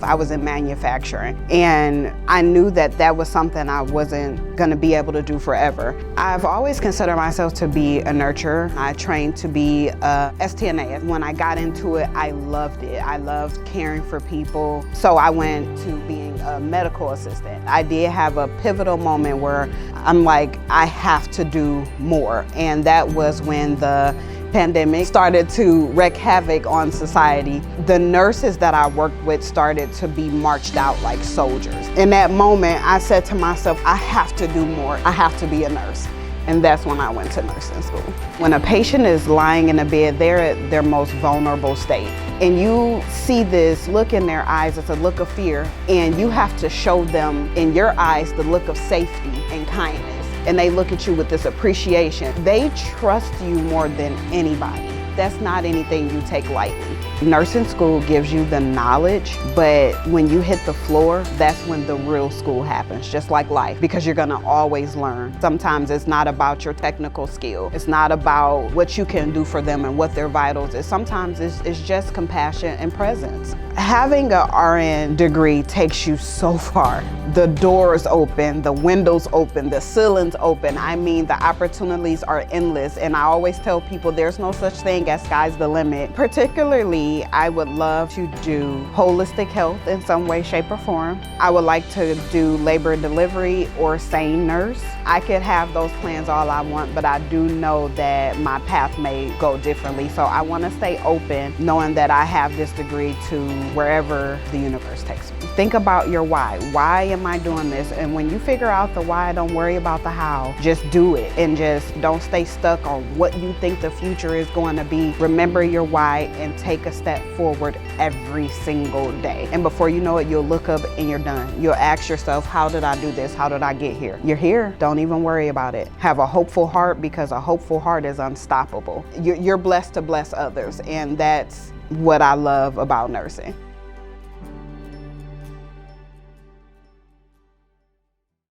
I was in manufacturing, and I knew that that was something I wasn't gonna be able to do forever. I've always considered myself to be a nurturer. I trained to be a STNA. When I got into it, I loved it. I loved caring for people. So I went to being a medical assistant. I did have a pivotal moment where I'm like, I have to do more. And that was when the pandemic started to wreak havoc on society. The nurses that I worked with started to be marched out like soldiers. In that moment, I said to myself, I have to do more. I have to be a nurse. And that's when I went to nursing school. When a patient is lying in a bed, they're at their most vulnerable state. And you see this look in their eyes, it's a look of fear. And you have to show them in your eyes the look of safety and kindness. And they look at you with this appreciation. They trust you more than anybody. That's not anything you take lightly. Nursing school gives you the knowledge, but when you hit the floor, that's when the real school happens, just like life, because you're gonna always learn. Sometimes it's not about your technical skill. It's not about what you can do for them and what their vitals is. Sometimes it's just compassion and presence. Having an RN degree takes you so far. The doors open, the windows open, the ceilings open. I mean, the opportunities are endless. And I always tell people there's no such thing as sky's the limit. Particularly, I would love to do holistic health in some way, shape, or form. I would like to do labor and delivery or SANE nurse. I could have those plans all I want, but I do know that my path may go differently. So I want to stay open, knowing that I have this degree to wherever the universe takes me. Think about your why. Why am I doing this? And when you figure out the why, don't worry about the how. Just do it, and just don't stay stuck on what you think the future is going to be. Remember your why and take a step forward every single day. And before you know it, you'll look up and you're done. You'll ask yourself, how did I do this? How did I get here? You're here. Don't even worry about it. Have a hopeful heart, because a hopeful heart is unstoppable. You're blessed to bless others, and that's what I love about nursing.